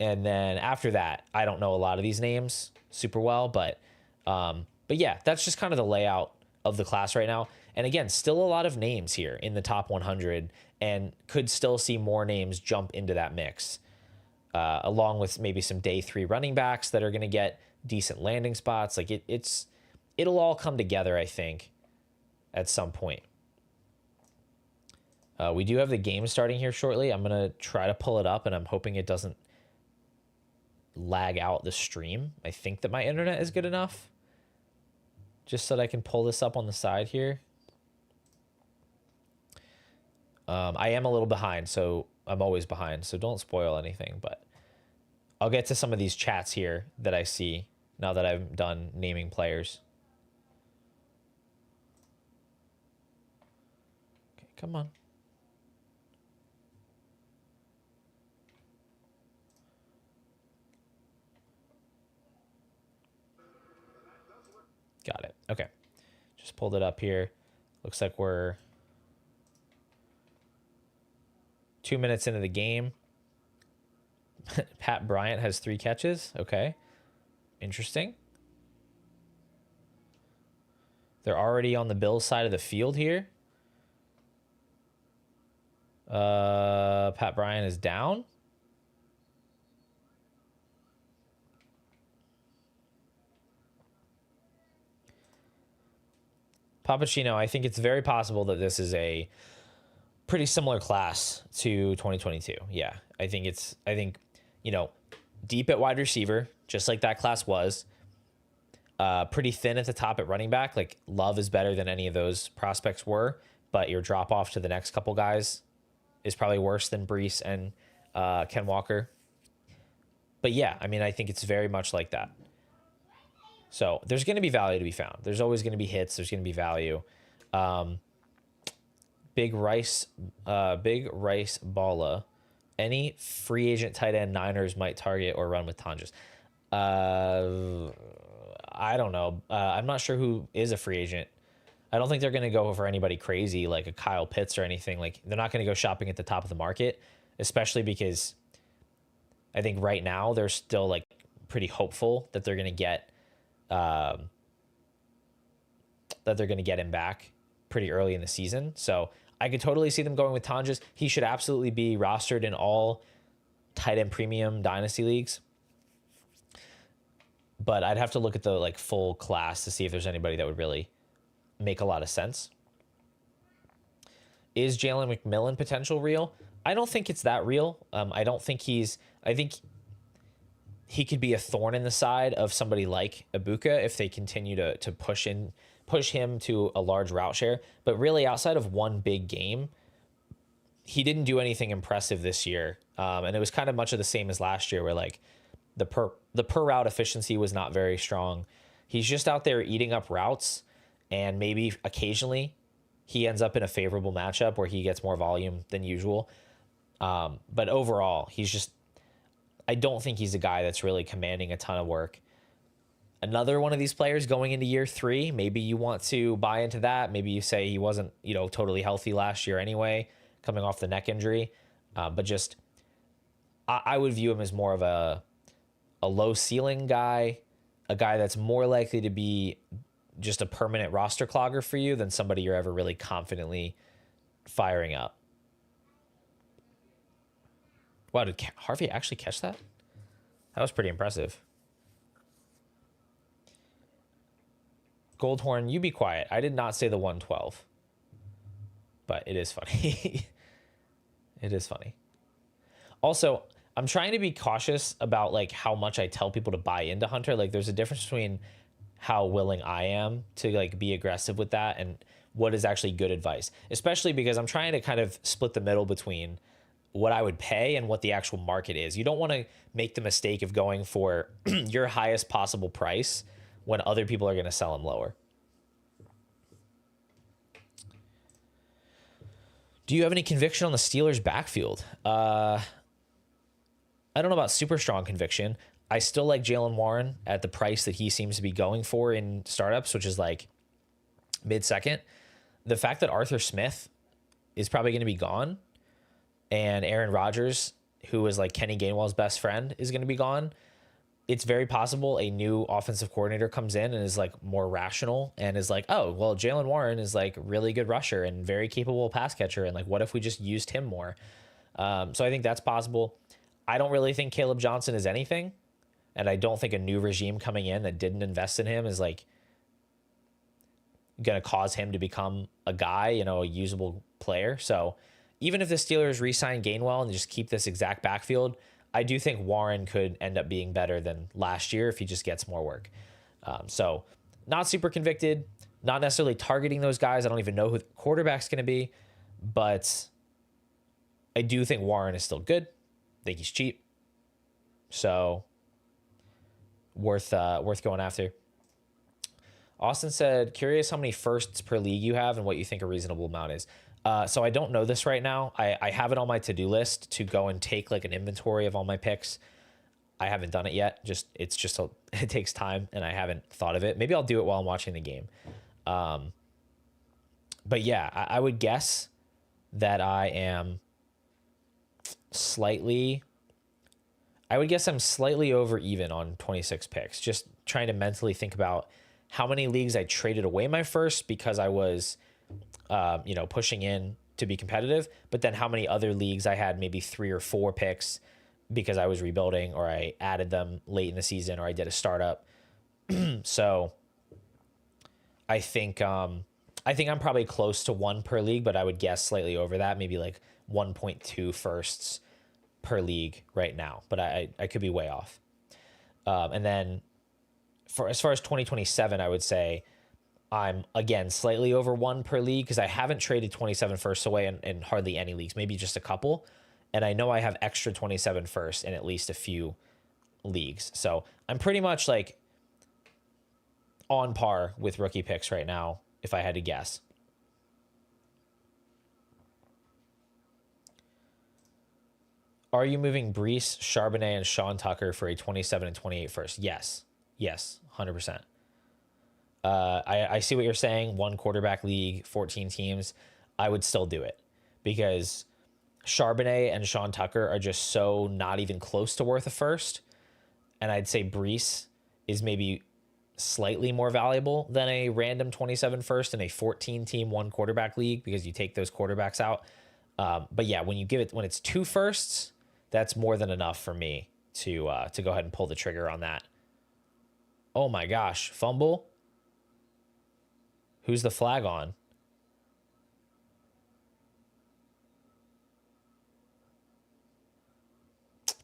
And then after that, I don't know a lot of these names super well, but yeah, that's just kind of the layout of the class right now. And again, still a lot of names here in the top 100, and could still see more names jump into that mix, along with maybe some day 3 running backs that are going to get decent landing spots. Like it'll all come together, I think, at some point. We do have the game starting here shortly. I'm going to try to pull it up, and I'm hoping it doesn't lag out the stream. I think that my internet is good enough, just so that I can pull this up on the side here. I am a little behind, so I'm always behind, so don't spoil anything, but I'll get to some of these chats here that I see now that I'm done naming players. Okay, come on. Got it. Okay. Just pulled it up here. Looks like we're 2 minutes into the game. Pat Bryant has 3 catches. Okay. Interesting. They're already on the Bills side of the field here. Pat Bryant is down. Papacino, I think it's very possible that this is a pretty similar class to 2022. Yeah, I think, deep at wide receiver, just like that class was. Pretty thin at the top at running back. Like, Love is better than any of those prospects were, but your drop off to the next couple guys is probably worse than Breece and Ken Walker. But yeah, I mean, I think it's very much like that. So there's going to be value to be found. There's always going to be hits. There's going to be value. Big Rice Balla. Any free agent tight end Niners might target or run with Tonjes? I don't know. I'm not sure who is a free agent. I don't think they're going to go for anybody crazy like a Kyle Pitts or anything. Like they're not going to go shopping at the top of the market, especially because I think right now they're still like pretty hopeful that they're going to get him back pretty early in the season. So I could totally see them going with Tonjes. He should absolutely be rostered in all tight end premium dynasty leagues. But I'd have to look at the like full class to see if there's anybody that would really make a lot of sense. Is Jalen McMillan potential real? I don't think it's that real. I think he could be a thorn in the side of somebody like Ibuka if they continue to push him to a large route share. But really, outside of one big game, he didn't do anything impressive this year. And it was kind of much of the same as last year, where like the per route efficiency was not very strong. He's just out there eating up routes, and maybe occasionally he ends up in a favorable matchup where he gets more volume than usual. But overall, I don't think he's a guy that's really commanding a ton of work. Another one of these players going into year 3, maybe you want to buy into that. Maybe you say he wasn't, totally healthy last year anyway, coming off the neck injury. But just, I would view him as more of a low ceiling guy, a guy that's more likely to be just a permanent roster clogger for you than somebody you're ever really confidently firing up. Wow, did Harvey actually catch that? That was pretty impressive. Goldhorn, you be quiet. I did not say the 112. But it is funny. It is funny. Also, I'm trying to be cautious about like how much I tell people to buy into Hunter. Like there's a difference between how willing I am to like be aggressive with that and what is actually good advice, especially because I'm trying to kind of split the middle between what I would pay and what the actual market is. You don't want to make the mistake of going for your highest possible price when other people are going to sell them lower. Do you have any conviction on the Steelers backfield? I don't know about super strong conviction. I still like Jaylen Warren at the price that he seems to be going for in startups, which is like mid-second. The fact that Arthur Smith is probably going to be gone and Aaron Rodgers, who is like Kenny Gainwell's best friend, is going to be gone. It's very possible a new offensive coordinator comes in and is like more rational and is like, oh, well, Jaylen Warren is like really good rusher and very capable pass catcher. And like, what if we just used him more? So I think that's possible. I don't really think Caleb Johnson is anything. And I don't think a new regime coming in that didn't invest in him is like going to cause him to become a guy, a usable player. So even if the Steelers re-sign Gainwell and just keep this exact backfield, I do think Warren could end up being better than last year if he just gets more work. So not super convicted, not necessarily targeting those guys. I don't even know who the quarterback's going to be, but I do think Warren is still good. I think he's cheap. So worth going after. Austin said, curious how many firsts per league you have and what you think a reasonable amount is. So I don't know this right now. I have it on my to-do list to go and take like an inventory of all my picks. I haven't done it yet. It takes time and I haven't thought of it. Maybe I'll do it while I'm watching the game. But yeah, I would guess that I'm slightly over even on 26 picks. Just trying to mentally think about how many leagues I traded away my first because I was pushing in to be competitive, but then how many other leagues I had maybe 3 or 4 picks because I was rebuilding or I added them late in the season or I did a startup. So I think I'm probably close to 1 per league, but I would guess slightly over that, maybe like 1.2 firsts per league right now, but I could be way off. And then as far as 2027, I would say I'm, again, slightly over 1 per league because I haven't traded 27 firsts away in hardly any leagues, maybe just a couple. And I know I have extra 27 firsts in at least a few leagues. So I'm pretty much like on par with rookie picks right now, if I had to guess. Are you moving Breece, Charbonnet, and Sean Tucker for a 27 and 28 first? Yes. Yes, 100%. I see what you're saying. One quarterback league, 14 teams. I would still do it because Charbonnet and Sean Tucker are just so not even close to worth a first. And I'd say Breece is maybe slightly more valuable than a random 27 first in a 14 team one quarterback league because you take those quarterbacks out. But yeah, when it's 2 firsts, that's more than enough for me to go ahead and pull the trigger on that. Oh my gosh, fumble. Who's the flag on?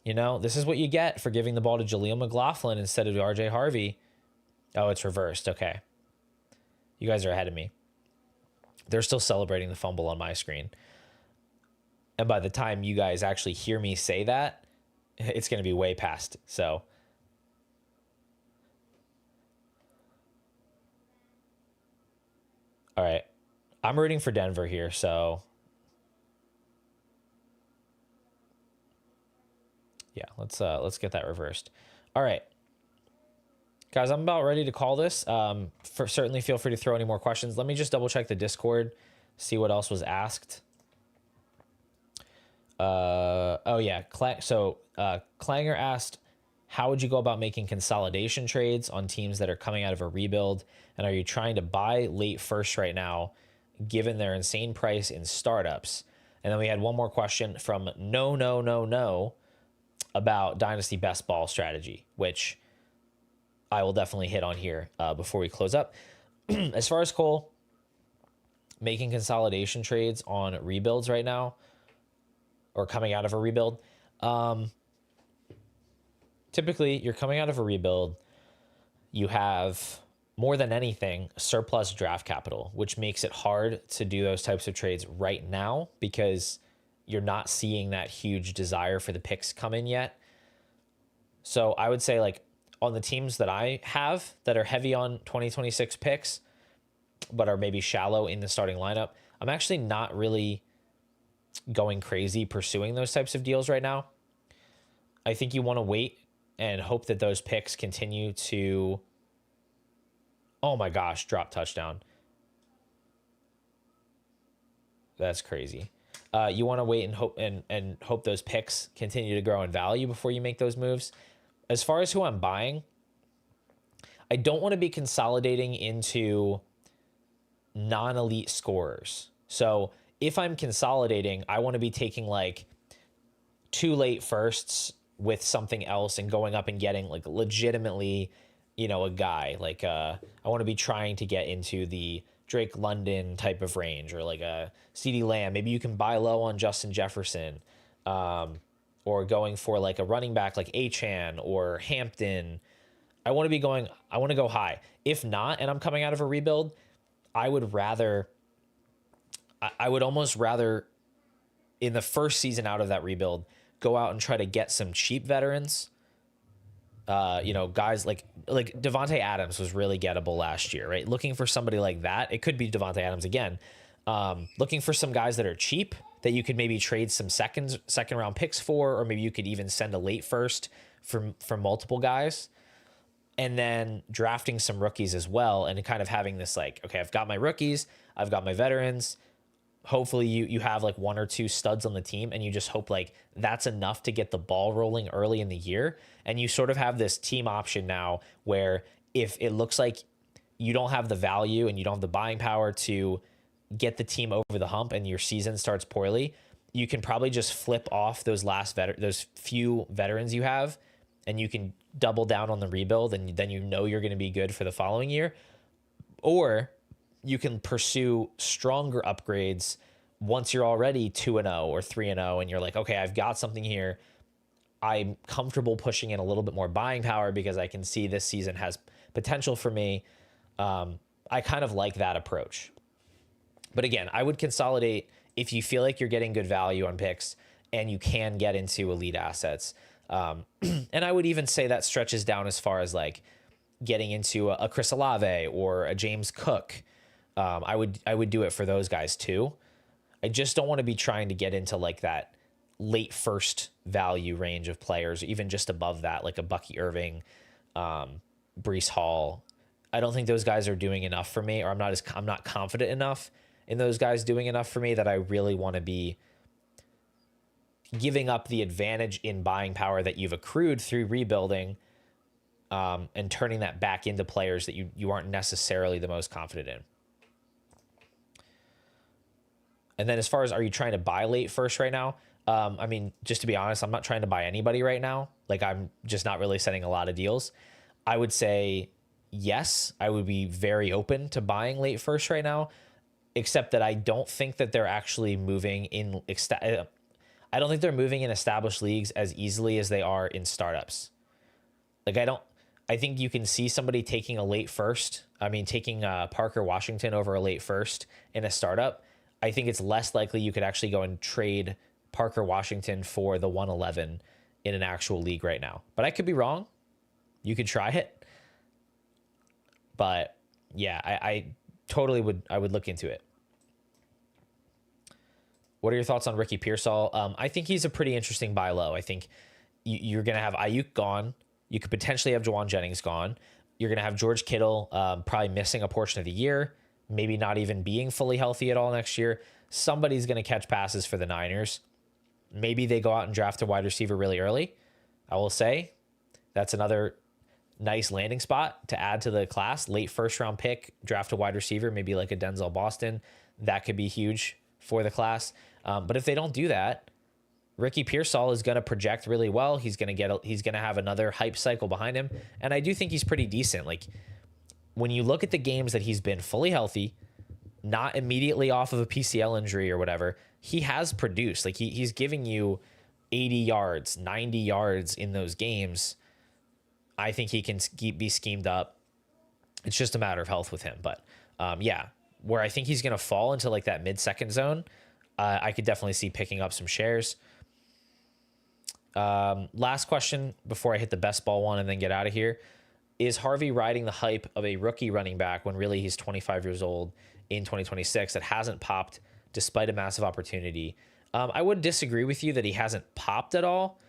You know, this is what you get for giving the ball to Jaleel McLaughlin instead of RJ Harvey. Oh, it's reversed. Okay. You guys are ahead of me. They're still celebrating the fumble on my screen. And by the time you guys actually hear me say that, it's going to be way past. So, all right. I'm rooting for Denver here, so yeah, let's get that reversed. All right. Guys, I'm about ready to call this. Certainly feel free to throw any more questions. Let me just double check the Discord, see what else was asked. Oh yeah, Clanger asked, how would you go about making consolidation trades on teams that are coming out of a rebuild? And are you trying to buy late first right now, given their insane price in startups? And then we had one more question from no about Dynasty Best Ball strategy, which I will definitely hit on here before we close up. As far as Cole, making consolidation trades on rebuilds right now, or coming out of a rebuild, typically you're coming out of a rebuild, you have more than anything surplus draft capital, which makes it hard to do those types of trades right now because you're not seeing that huge desire for the picks come in yet. So I would say, like, on the teams that I have that are heavy on 2026 picks, but are maybe shallow in the starting lineup, I'm actually not really going crazy pursuing those types of deals right now. I think you want to wait and hope that those picks continue to, oh my gosh, drop touchdown. That's crazy. You want to wait and hope those picks continue to grow in value before you make those moves. As far as who I'm buying, I don't want to be consolidating into non-elite scorers. So if I'm consolidating, I want to be taking like 2 late firsts with something else and going up and getting like legitimately, a guy. Like I want to be trying to get into the Drake London type of range, or like a CeeDee Lamb. Maybe you can buy low on Justin Jefferson, or going for like a running back like Achane or Hampton. I want to go high. If not, and I'm coming out of a rebuild, I would almost rather in the first season out of that rebuild, go out and try to get some cheap veterans. Guys like Devontae Adams was really gettable last year, right? Looking for somebody like that. It could be Devontae Adams again. Looking for some guys that are cheap that you could maybe trade some second round picks for, or maybe you could even send a late first for multiple guys. And then drafting some rookies as well, and kind of having this like, okay, I've got my rookies, I've got my veterans. Hopefully you have like 1 or 2 studs on the team, and you just hope like that's enough to get the ball rolling early in the year. And you sort of have this team option now where if it looks like you don't have the value and you don't have the buying power to get the team over the hump and your season starts poorly, you can probably just flip off those those few veterans you have, and you can double down on the rebuild, and then you're going to be good for the following year. Or you can pursue stronger upgrades once you're already 2-0 or 3-0, and you're like, okay, I've got something here. I'm comfortable pushing in a little bit more buying power because I can see this season has potential for me. I kind of like that approach. But again, I would consolidate if you feel like you're getting good value on picks and you can get into elite assets. And I would even say that stretches down as far as like getting into a Chris Olave or a James Cook. I would do it for those guys too. I just don't want to be trying to get into like that late first value range of players, even just above that, like a Bucky Irving, Breece Hall. I don't think those guys are doing enough for me, or I'm not confident enough in those guys doing enough for me that I really want to be giving up the advantage in buying power that you've accrued through rebuilding, and turning that back into players that you aren't necessarily the most confident in. And then as far as, are you trying to buy late first right now? I mean, just to be honest, I'm not trying to buy anybody right now. Like, I'm just not really setting a lot of deals. I would say yes, I would be very open to buying late first right now, except that I don't think that they're actually moving in. I don't think they're moving in established leagues as easily as they are in startups. Like, I think you can see somebody taking a late first. I mean, taking Parker Washington over a late first in a startup. I think it's less likely you could actually go and trade Parker Washington for the 111 in an actual league right now. But I could be wrong. You could try it. But yeah, I totally would look into it. What are your thoughts on Ricky Pearsall? I think he's a pretty interesting buy low. I think you're going to have Ayuk gone. You could potentially have Jawan Jennings gone. You're going to have George Kittle probably missing a portion of the year, maybe not even being fully healthy at all next year. Somebody's going to catch passes for the Niners. Maybe they go out and draft a wide receiver really early. I will say that's another nice landing spot to add to the class. Late first round pick, draft a wide receiver, maybe like a Denzel Boston. That could be huge for the class. But if they don't do that, Ricky Pearsall is going to project really well. He's going to have another hype cycle behind him. And I do think he's pretty decent. Like, when you look at the games that he's been fully healthy, not immediately off of a PCL injury or whatever, he has produced. Like, he's giving you 80 yards, 90 yards in those games. I think he can be schemed up. It's just a matter of health with him. But yeah, where I think he's going to fall into like that mid-second zone, I could definitely see picking up some shares. Last question before I hit the best ball one and then get out of here. Is Harvey riding the hype of a rookie running back when really he's 25 years old in 2026 that hasn't popped despite a massive opportunity? I would disagree with you that he hasn't popped at all.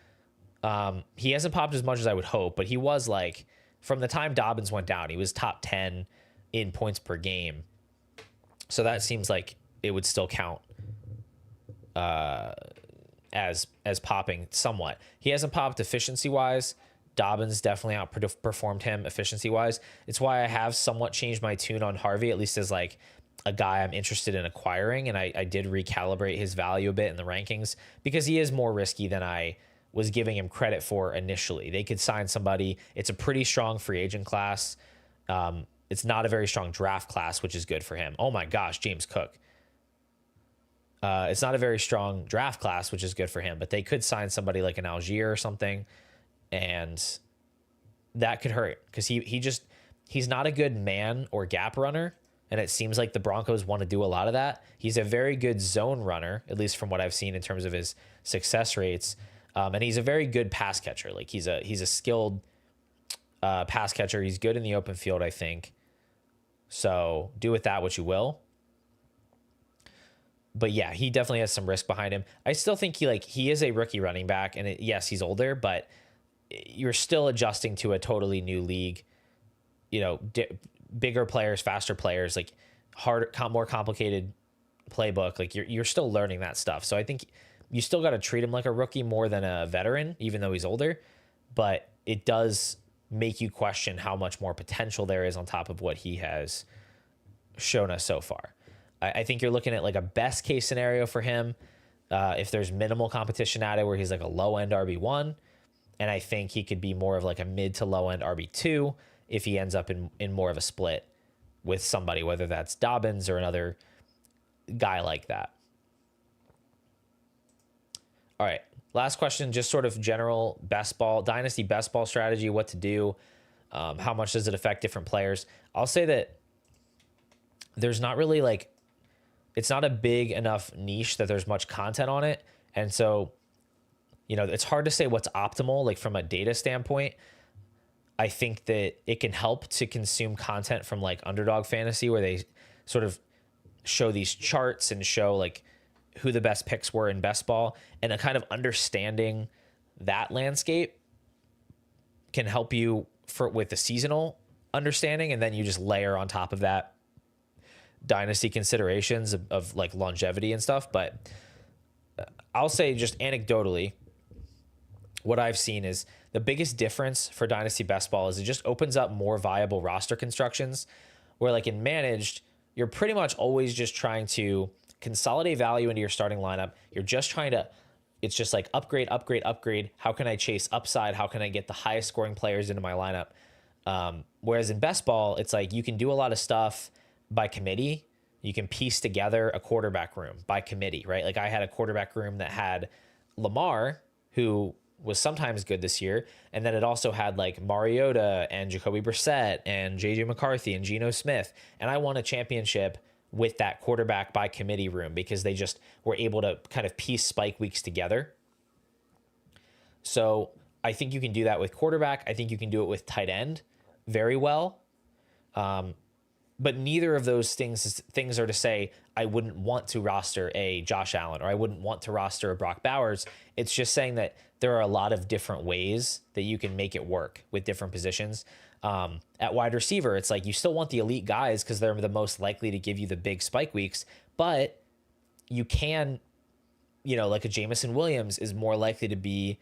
He hasn't popped as much as I would hope, but he was like, from the time Dobbins went down, he was top 10 in points per game. So that seems like it would still count as popping somewhat. He hasn't popped efficiency wise. Dobbins definitely outperformed him efficiency wise. It's why I have somewhat changed my tune on Harvey, at least as like a guy I'm interested in acquiring. And I did recalibrate his value a bit in the rankings because he is more risky than I was giving him credit for initially. They could sign somebody. It's a pretty strong free agent class. It's not a very strong draft class, which is good for him. Oh my gosh, James Cook. It's not a very strong draft class, which is good for him, but they could sign somebody like an Algier or something, and that could hurt because he's not a good man or gap runner, and it seems like the Broncos want to do a lot of that. He's a very good zone runner, at least from what I've seen in terms of his success rates, and he's a very good pass catcher. Like, he's a skilled pass catcher. He's good in the open field, I think. So do with that what you will. But yeah, he definitely has some risk behind him. I still think he is a rookie running back, and yes, he's older, but you're still adjusting to a totally new league. You know, bigger players, faster players, like more complicated playbook. Like, you're still learning that stuff. So I think you still got to treat him like a rookie more than a veteran, even though he's older. But it does make you question how much more potential there is on top of what he has shown us so far. I think you're looking at like a best case scenario for him if there's minimal competition at it, where he's like a low end RB1. And I think he could be more of like a mid to low end RB2 if he ends up in more of a split with somebody, whether that's Dobbins or another guy like that. All right. Last question, just sort of general dynasty best ball strategy, what to do. How much does it affect different players? I'll say that there's not really like, it's not a big enough niche that there's much content on it. And so, you know, it's hard to say what's optimal, like from a data standpoint. I think that it can help to consume content from like Underdog Fantasy, where they sort of show these charts and show like who the best picks were in best ball, and a kind of understanding that landscape can help you with the seasonal understanding. And then you just layer on top of that dynasty considerations of like longevity and stuff. But I'll say just anecdotally, what I've seen is the biggest difference for dynasty best ball is it just opens up more viable roster constructions, where like in managed, you're pretty much always just trying to consolidate value into your starting lineup. You're just trying to, it's just like upgrade, upgrade, upgrade. How can I chase upside? How can I get the highest scoring players into my lineup? Whereas in best ball, it's like you can do a lot of stuff by committee. You can piece together a quarterback room by committee, right? Like I had a quarterback room that had Lamar, who was sometimes good this year, and then it also had like Mariota and Jacoby Brissett and JJ McCarthy and Geno Smith, and I won a championship with that quarterback by committee room because they just were able to kind of piece spike weeks together. So I think you can do that with quarterback. I think you can do it with tight end very well. But neither of those things are to say I wouldn't want to roster a Josh Allen or I wouldn't want to roster a Brock Bowers. It's just saying that there are a lot of different ways that you can make it work with different positions. At wide receiver, it's like you still want the elite guys because they're the most likely to give you the big spike weeks, but you can, like a Jameson Williams is more likely to be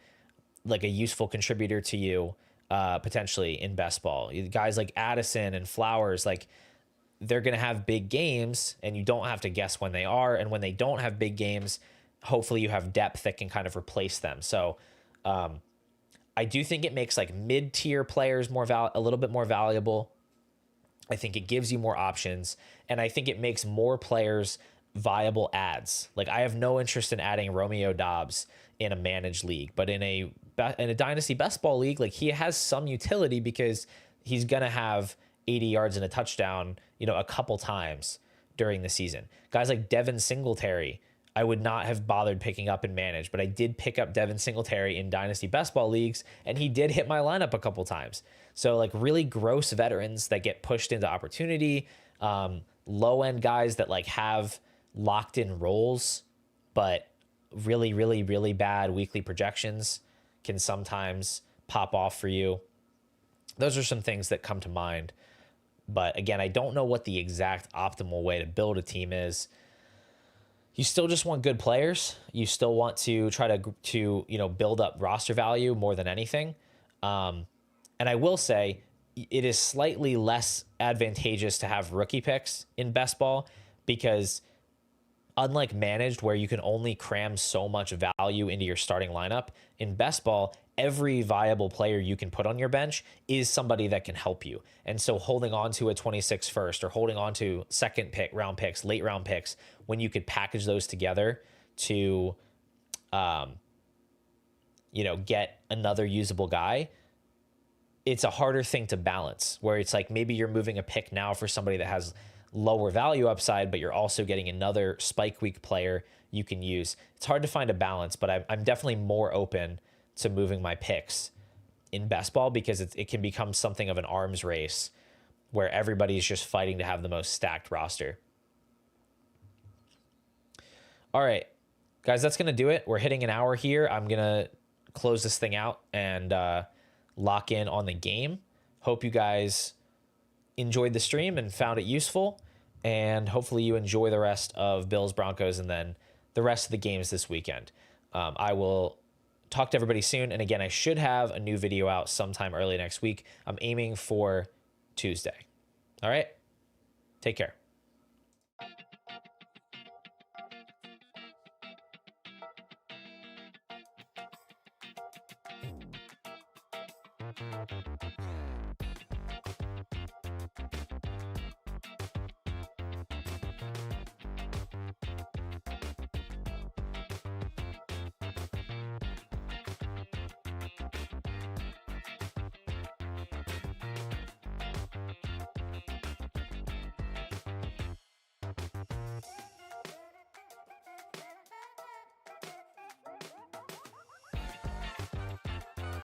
like a useful contributor to you potentially in best ball. Guys like Addison and Flowers, like they're going to have big games and you don't have to guess when they are. And when they don't have big games, hopefully you have depth that can kind of replace them. So I do think it makes like mid-tier players a little bit more valuable. I think it gives you more options, and I think it makes more players viable ads. Like I have no interest in adding Romeo Dobbs in a managed league, but in a dynasty best ball league, like he has some utility because he's going to have 80 yards and a touchdown, a couple times during the season. Guys like Devin Singletary, I would not have bothered picking up and manage, but I did pick up Devin Singletary in dynasty best ball leagues, and he did hit my lineup a couple times. So like really gross veterans that get pushed into opportunity, low end guys that like have locked in roles, but really, really, really bad weekly projections can sometimes pop off for you. Those are some things that come to mind. But again, I don't know what the exact optimal way to build a team is. You still just want good players. You still want to try to build up roster value more than anything. And I will say it is slightly less advantageous to have rookie picks in best ball because unlike managed where you can only cram so much value into your starting lineup, in best ball, every viable player you can put on your bench is somebody that can help you. And so holding on to a 26 first or holding on to second round picks, late round picks, when you could package those together to, get another usable guy, it's a harder thing to balance where it's like maybe you're moving a pick now for somebody that has lower value upside, but you're also getting another spike week player you can use. It's hard to find a balance, but I'm definitely more open to moving my picks in best ball because it can become something of an arms race where everybody's just fighting to have the most stacked roster. All right, guys, that's going to do it. We're hitting an hour here. I'm going to close this thing out and lock in on the game. Hope you guys enjoyed the stream and found it useful, and hopefully you enjoy the rest of Bills Broncos and then the rest of the games this weekend. I will talk to everybody soon, and again, I should have a new video out sometime early next week. I'm aiming for Tuesday. All right, take care.